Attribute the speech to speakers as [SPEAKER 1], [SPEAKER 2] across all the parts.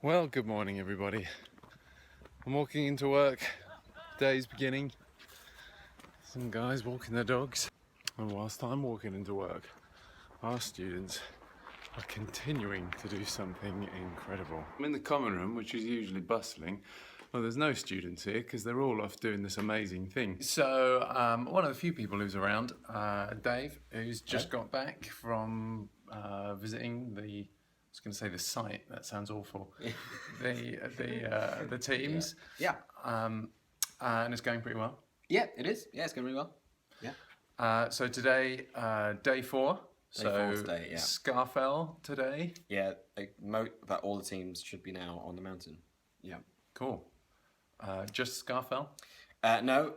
[SPEAKER 1] Well, good morning everybody. I'm walking into work, day's beginning. Some guys walking their dogs. And whilst I'm walking into work, our students are continuing to do something incredible. I'm in the common room, which is usually bustling. Well, there's no students here because they're all off doing this amazing thing. So one of the few people who's around, Dave, who's just got back from visiting the, I was going to say the site, that sounds awful. the teams.
[SPEAKER 2] Yeah.
[SPEAKER 1] And it's going pretty well.
[SPEAKER 2] Yeah, it is. Yeah, it's going really well. Yeah.
[SPEAKER 1] So today, day 4. So
[SPEAKER 2] today, yeah.
[SPEAKER 1] Scafell today.
[SPEAKER 2] Yeah, about all the teams should be now on the mountain. Yeah.
[SPEAKER 1] Cool. Just Scafell?
[SPEAKER 2] No,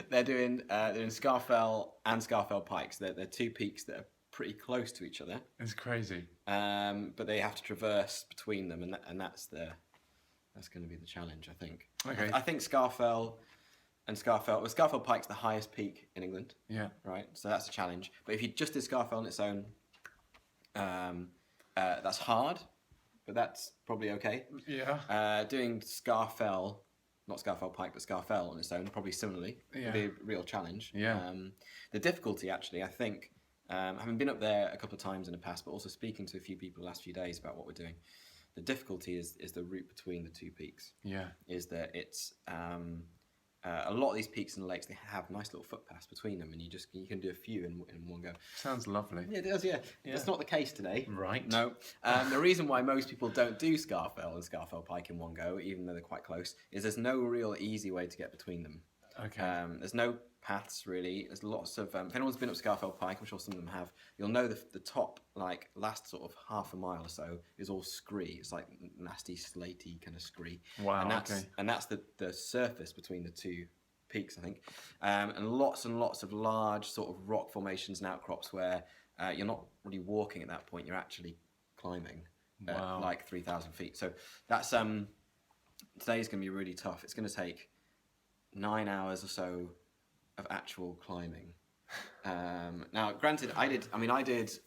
[SPEAKER 2] they're doing Scafell and Scafell Pikes. They're two peaks that are pretty close to each other.
[SPEAKER 1] It's crazy.
[SPEAKER 2] But they have to traverse between them, and that's going to be the challenge, I think.
[SPEAKER 1] Okay.
[SPEAKER 2] I think Scafell and Scafell Pike's the highest peak in England.
[SPEAKER 1] Yeah.
[SPEAKER 2] Right. So that's a challenge. But if you just did Scafell on its own, that's hard, but that's probably okay.
[SPEAKER 1] Yeah.
[SPEAKER 2] Doing Scafell, not Scafell Pike, but Scafell on its own, probably similarly, would be a real challenge.
[SPEAKER 1] Yeah.
[SPEAKER 2] The difficulty, actually, I think, having been up there a couple of times in the past, but also speaking to a few people the last few days about what we're doing, the difficulty is the route between the two peaks.
[SPEAKER 1] Yeah.
[SPEAKER 2] Is that it's a lot of these peaks and lakes, they have nice little footpaths between them, and you can do a few in one go.
[SPEAKER 1] Sounds lovely.
[SPEAKER 2] Yeah, it does. Yeah. That's not the case today.
[SPEAKER 1] Right.
[SPEAKER 2] No. The reason why most people don't do Scafell and Scafell Pike in one go, even though they're quite close, is there's no real easy way to get between them.
[SPEAKER 1] Okay.
[SPEAKER 2] There's no paths really. There's lots of. If anyone's been up Scafell Pike, I'm sure some of them have. You'll know the top, like last sort of half a mile or so, is all scree. It's like nasty slaty kind of scree.
[SPEAKER 1] Wow.
[SPEAKER 2] And that's the surface between the two peaks, I think, and lots of large sort of rock formations and outcrops where you're not really walking at that point. You're actually climbing at like 3,000 feet. So that's today's going to be really tough. It's going to take 9 hours or so of actual climbing. Now, granted, I did.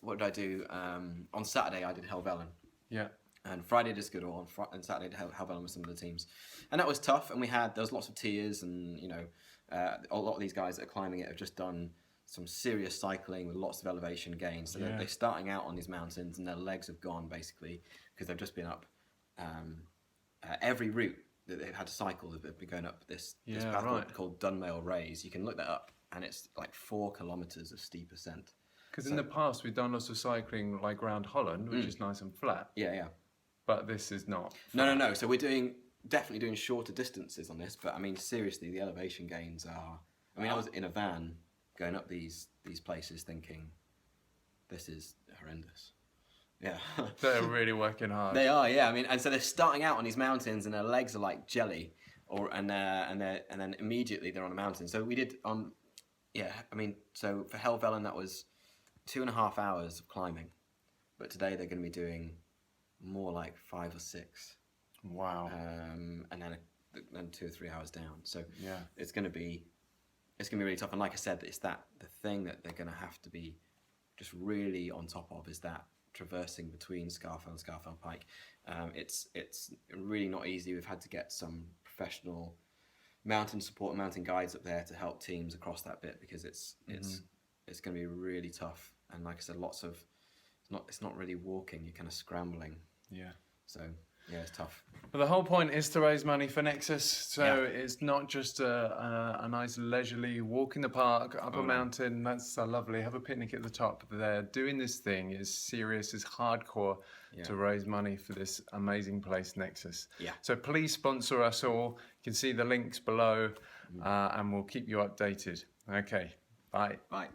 [SPEAKER 2] What did I do? On Saturday, I did Helvellyn.
[SPEAKER 1] Yeah.
[SPEAKER 2] And Friday did Skiddaw, and Saturday did Helvellyn with some of the teams. And that was tough, and there was lots of tears, and a lot of these guys that are climbing it have just done some serious cycling with lots of elevation gains. So they're starting out on these mountains, and their legs have gone, basically, because they've just been up every route that they've had to cycle. They've been going up this path called Dunmail Raise. You can look that up, and it's like 4 kilometres of steep ascent.
[SPEAKER 1] Because in the past, we've done lots of cycling like around Holland, which is nice and flat.
[SPEAKER 2] Yeah.
[SPEAKER 1] But this is not
[SPEAKER 2] flat. No. So we're definitely doing shorter distances on this, but I mean, seriously, the elevation gains are. I was in a van going up these places thinking, this is horrendous. Yeah.
[SPEAKER 1] They're really working hard.
[SPEAKER 2] They are, yeah. And so they're starting out on these mountains, and their legs are like jelly, and then immediately they're on a mountain. So we did so for Helvellyn that was 2.5 hours of climbing, but today they're going to be doing more like 5 or 6.
[SPEAKER 1] Wow.
[SPEAKER 2] And then 2 or 3 hours down. So
[SPEAKER 1] yeah,
[SPEAKER 2] it's going to be really tough. And like I said, it's the thing that they're going to have to be just really on top of is that traversing between Scafell and Scafell Pike. It's really not easy. We've had to get some professional mountain support and mountain guides up there to help teams across that bit, because it's going to be really tough. And like I said, it's not really walking. You're kind of scrambling.
[SPEAKER 1] Yeah.
[SPEAKER 2] So yeah, it's tough.
[SPEAKER 1] But the whole point is to raise money for Nexus. So it's not just a nice leisurely walk in the park, up a mountain. That's lovely. Have a picnic at the top. They're doing this thing is serious, is hardcore to raise money for this amazing place, Nexus.
[SPEAKER 2] Yeah.
[SPEAKER 1] So please sponsor us all. You can see the links below, and we'll keep you updated. Okay. Bye.
[SPEAKER 2] Bye.